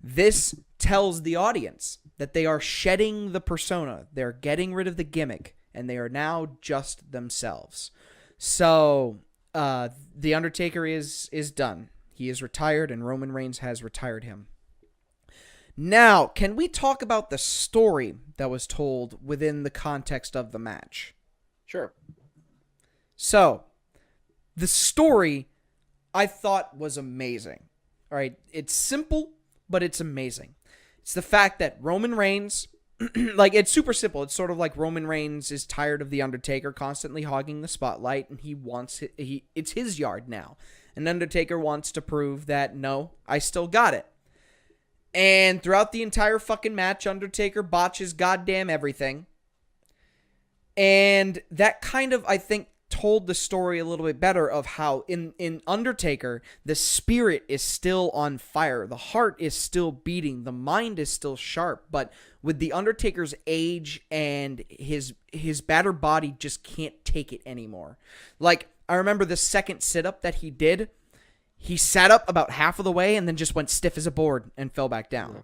This tells the audience that they are shedding the persona. They're getting rid of the gimmick, and they are now just themselves. So, The Undertaker is done. He is retired, and Roman Reigns has retired him. Now, can we talk about the story that was told within the context of the match? Sure. So, the story I thought was amazing. All right, it's simple, but it's amazing. It's the fact that Roman Reigns, like, it's super simple. It's sort of like Roman Reigns is tired of The Undertaker constantly hogging the spotlight, and it's his yard now. And Undertaker wants to prove that, no, I still got it. And throughout the entire fucking match, Undertaker botches goddamn everything. And that kind of, I think, told the story a little bit better of how in Undertaker, the spirit is still on fire. The heart is still beating. The mind is still sharp. But with the Undertaker's age and his battered body just can't take it anymore. Like, I remember the second sit-up that he did. He sat up about half of the way and then just went stiff as a board and fell back down.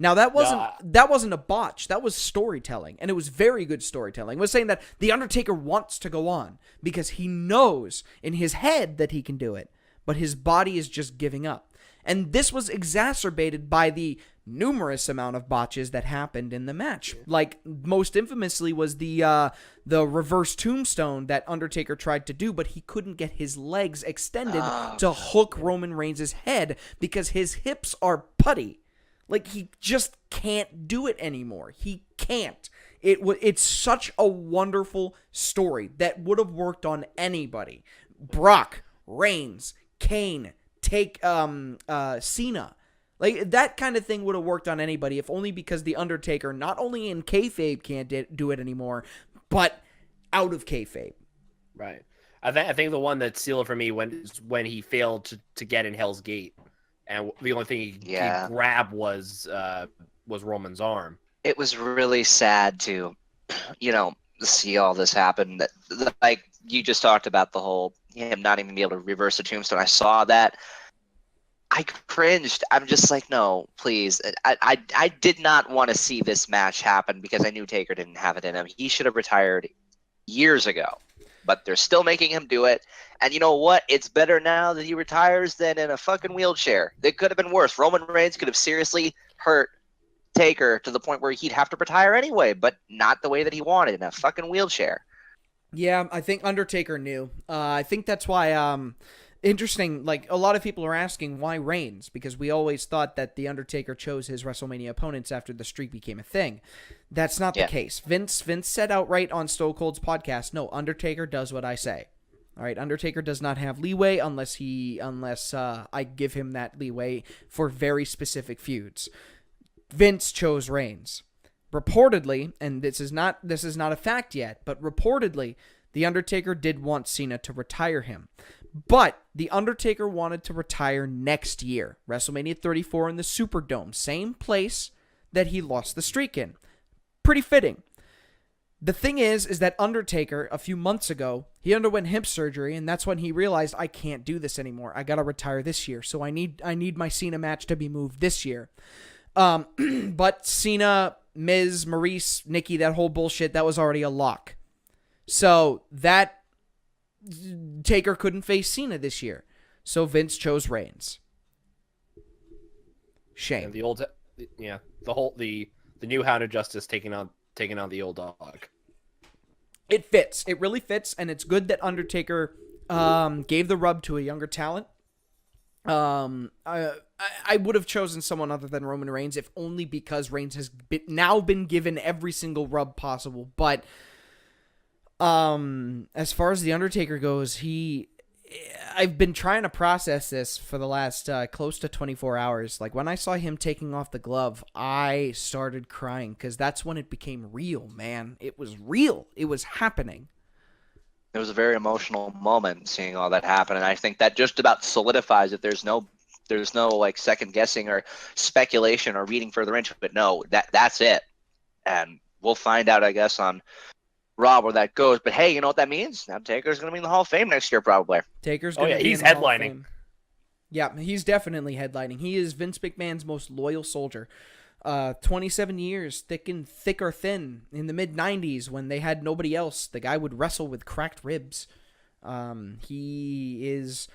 Now, that wasn't a botch. That was storytelling, and it was very good storytelling. It was saying that The Undertaker wants to go on because he knows in his head that he can do it, but his body is just giving up. And this was exacerbated by the numerous amount of botches that happened in the match. Like, most infamously was the reverse tombstone that Undertaker tried to do, but he couldn't get his legs extended to hook Roman Reigns' head because his hips are putty. Like, he just can't do it anymore. He can't. It's such a wonderful story that would have worked on anybody. Brock, Reigns, Kane, Cena. Like, that kind of thing would have worked on anybody, if only because The Undertaker, not only in kayfabe can't do it anymore, but out of kayfabe. Right. I think the one that sealed it for me when he failed to get in Hell's Gate. And the only thing he grabbed was Roman's arm. It was really sad to, see all this happen. Like you just talked about the whole him not even be able to reverse the tombstone. I saw that. I cringed. I'm just like, no, please. I did not want to see this match happen because I knew Taker didn't have it in him. He should have retired years ago. But they're still making him do it. And you know what? It's better now that he retires than in a fucking wheelchair. It could have been worse. Roman Reigns could have seriously hurt Taker to the point where he'd have to retire anyway, but not the way that he wanted, in a fucking wheelchair. Yeah, I think Undertaker knew. I think that's why, interesting, like, a lot of people are asking why Reigns, because we always thought that The Undertaker chose his WrestleMania opponents after the streak became a thing. That's not the case. Vince said outright on Stone Cold's podcast, no, Undertaker does what I say. All right, Undertaker does not have leeway unless I give him that leeway for very specific feuds. Vince chose Reigns. Reportedly, and this is not a fact yet, but reportedly, The Undertaker did want Cena to retire him. But The Undertaker wanted to retire next year, WrestleMania 34 in the Superdome, same place that he lost the streak in. Pretty fitting. The thing is that Undertaker, a few months ago, he underwent hip surgery, and that's when he realized, I can't do this anymore. I gotta retire this year, so I need my Cena match to be moved this year. But Cena, Miz, Maurice, Nikki, that whole bullshit, that was already a lock. So that Taker couldn't face Cena this year. So Vince chose Reigns. Shame. And the new Hound of Justice taking on the old dog. It fits. It really fits, and it's good that Undertaker gave the rub to a younger talent. I would have chosen someone other than Roman Reigns, if only because Reigns has now been given every single rub possible. But as far as the Undertaker goes, I've been trying to process this for the last close to 24 hours. Like, when I saw him taking off the glove, I started crying, because that's when it became real, man. It was real. It was happening. It was a very emotional moment seeing all that happen, and I think that just about solidifies it. There's no like second guessing or speculation or reading further into it. No, that's it. And we'll find out, I guess, on Raw where that goes. But hey, you know what that means? Now Taker's going to be in the Hall of Fame next year, probably. Taker's going to be he's in the Hall of headlining. Fame. Yeah, he's definitely headlining. He is Vince McMahon's most loyal soldier. 27 years, thick or thin, in the mid-90s when they had nobody else. The guy would wrestle with cracked ribs. He is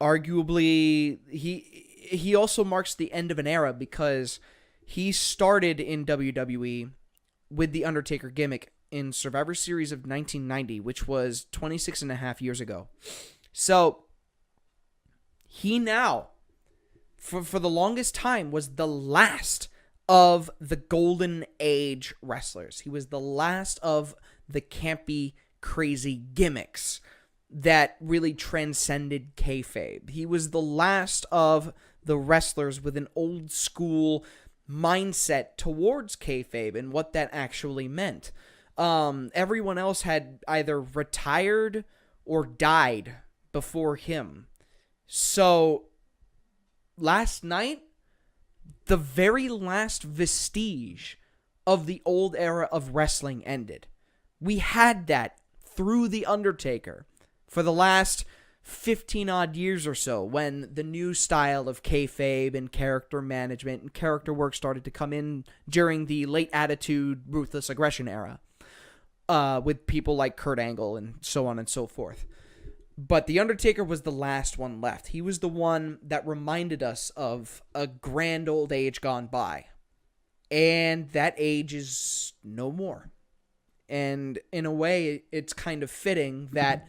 arguably... He also marks the end of an era, because he started in WWE with the Undertaker gimmick in Survivor Series of 1990, which was 26 and a half years ago. So, he now, for the longest time, was the last of the golden age wrestlers. He was the last of the campy, crazy gimmicks that really transcended kayfabe. He was the last of the wrestlers with an old school mindset towards kayfabe and what that actually meant. Everyone else had either retired or died before him. So, last night, the very last vestige of the old era of wrestling ended. We had that through The Undertaker for the last 15-odd years or so, when the new style of kayfabe and character management and character work started to come in during the late Attitude, Ruthless Aggression era, with people like Kurt Angle and so on and so forth. But The Undertaker was the last one left. He was the one that reminded us of a grand old age gone by. And that age is no more. And in a way, it's kind of fitting that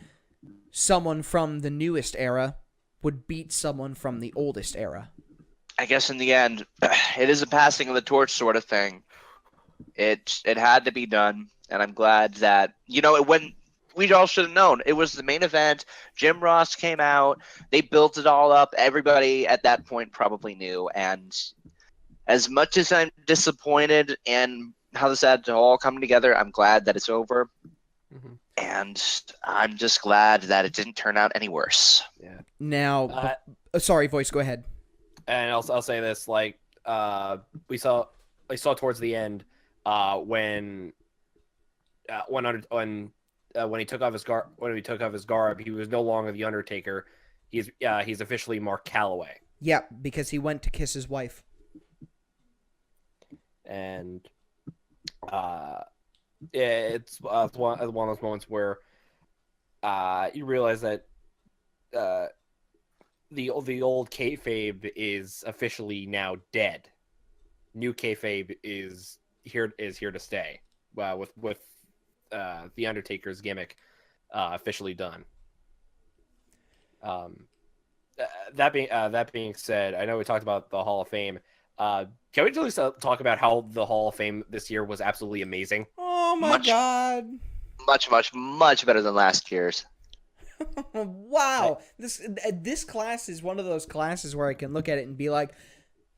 someone from the newest era would beat someone from the oldest era. I guess in the end, it is a passing of the torch sort of thing. It had to be done, and I'm glad that, when we all should have known. It was the main event. Jim Ross came out. They built it all up. Everybody at that point probably knew. And as much as I'm disappointed in how this had to all come together, I'm glad that it's over. Mm-hmm. And I'm just glad that it didn't turn out any worse. Yeah. Now, sorry, Voice, go ahead. And I'll say this: like we saw towards the end when he took off his garb, he was no longer the Undertaker. He's officially Mark Calloway. Yeah, because he went to kiss his wife. And it's one of those moments where you realize that the old kayfabe is officially now dead. New kayfabe is here to stay. With the Undertaker's gimmick officially done. That being said, I know we talked about the Hall of Fame. Can we just talk about how the Hall of Fame this year was absolutely amazing? Oh my god! Much, much, much better than last year's. Wow, this class is one of those classes where I can look at it and be like,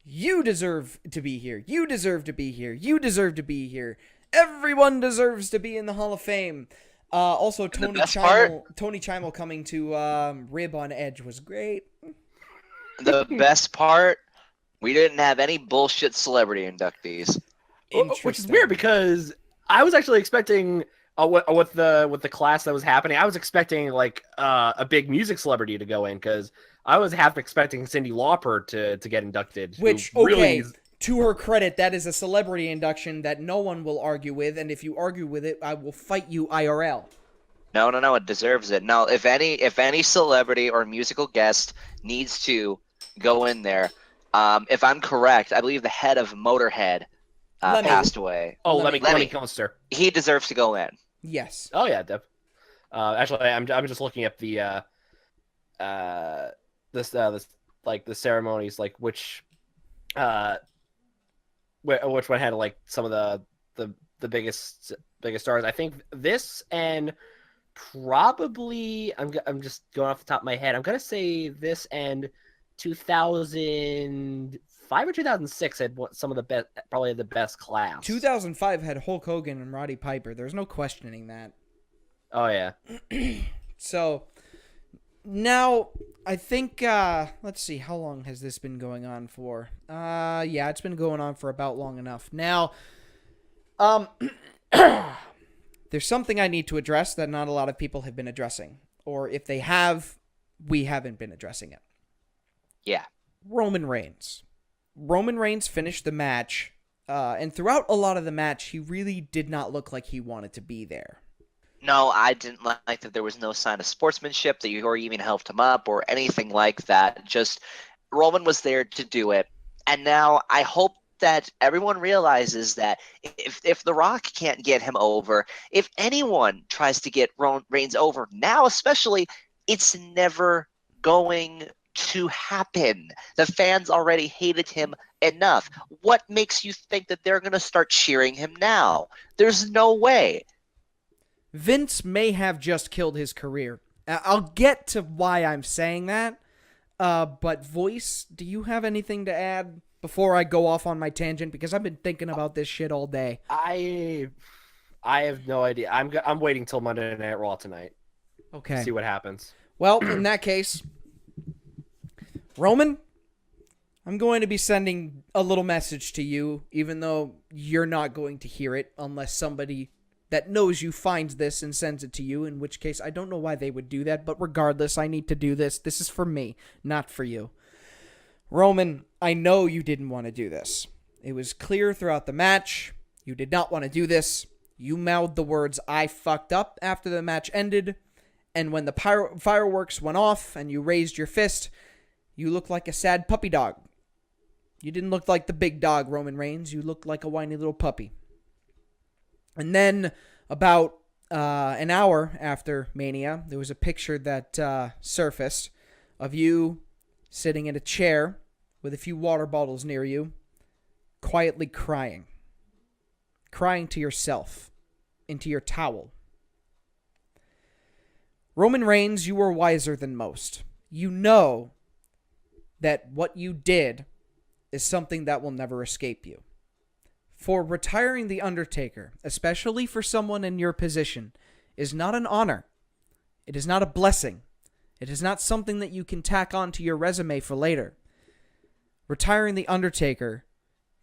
"You deserve to be here. You deserve to be here. You deserve to be here. Everyone deserves to be in the Hall of Fame." Also, Tony Chimel coming to rib on Edge was great. The best part, we didn't have any bullshit celebrity inductees. Which is weird because I was actually expecting with the class that was happening. I was expecting like a big music celebrity to go in because I was half expecting Cyndi Lauper to get inducted. Which to her credit, that is a celebrity induction that no one will argue with, and if you argue with it, I will fight you IRL. No, it deserves it. No, if any celebrity or musical guest needs to go in there, if I'm correct, I believe the head of Motorhead passed away. Oh, Lemmy Kilmister. He deserves to go in. Yes. Oh yeah, Deb. Actually, I'm just looking at the this like the ceremonies, like which one had like some of the biggest stars. I think this and probably I'm just going off the top of my head. I'm gonna say this and 2005 or 2006 had some of the best, probably the best class. 2005 had Hulk Hogan and Roddy Piper. There's no questioning that. Oh yeah. So now I think let's see, how long has this been going on for? Yeah, it's been going on for about long enough. Now there's something I need to address that not a lot of people have been addressing, or if they have, we haven't been addressing it. Yeah. Roman Reigns. Roman Reigns finished the match, and throughout a lot of the match, he really did not look like he wanted to be there. No, I didn't like that there was no sign of sportsmanship, that you even helped him up or anything like that. Just Roman was there to do it. And now I hope that everyone realizes that if The Rock can't get him over, if anyone tries to get Reigns over now, especially, it's never going to happen. The fans already hated him enough. What makes you think that they're going to start cheering him now? There's no way. Vince may have just killed his career. I'll get to why I'm saying that. But Voice, do you have anything to add before I go off on my tangent? Because I've been thinking about this shit all day. I have no idea. I'm waiting till Monday Night Raw tonight. Okay. See what happens. Well, in that case, Roman, I'm going to be sending a little message to you, even though you're not going to hear it unless somebody that knows you finds this and sends it to you, in which case I don't know why they would do that, but regardless, I need to do this. This is for me, not for you. Roman, I know you didn't want to do this. It was clear throughout the match. You did not want to do this. You mouthed the words, "I fucked up," after the match ended, and when the fireworks went off and you raised your fist, you looked like a sad puppy dog. You didn't look like the big dog, Roman Reigns. You looked like a whiny little puppy. And then about an hour after Mania, there was a picture that surfaced of you sitting in a chair with a few water bottles near you, quietly crying. Crying to yourself, into your towel. Roman Reigns, you were wiser than most. You know that what you did is something that will never escape you. For retiring The Undertaker, especially for someone in your position, is not an honor. It is not a blessing. It is not something that you can tack on to your resume for later. Retiring The Undertaker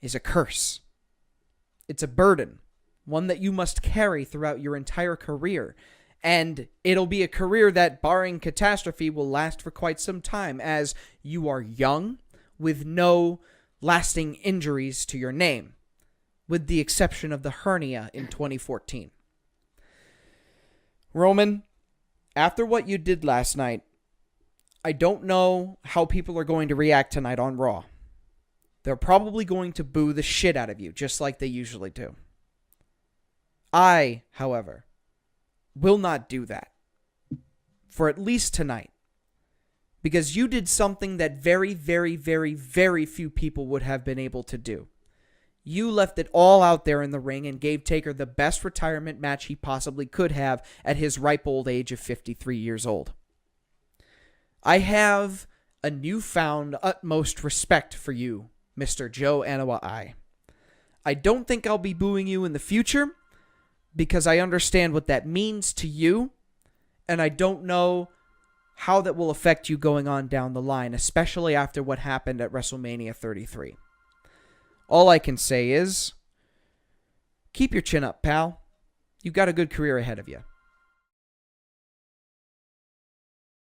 is a curse. It's a burden, one that you must carry throughout your entire career. And it'll be a career that, barring catastrophe, will last for quite some time, as you are young, with no lasting injuries to your name, with the exception of the hernia in 2014. Roman, after what you did last night, I don't know how people are going to react tonight on Raw. They're probably going to boo the shit out of you, just like they usually do. I, however, will not do that. For at least tonight. Because you did something that very, very, very, very few people would have been able to do. You left it all out there in the ring and gave Taker the best retirement match he possibly could have at his ripe old age of 53 years old. I have a newfound utmost respect for you, Mr. Joe Anoa'i. I don't think I'll be booing you in the future because I understand what that means to you, and I don't know how that will affect you going on down the line, especially after what happened at WrestleMania 33. All I can say is, keep your chin up, pal. You've got a good career ahead of you.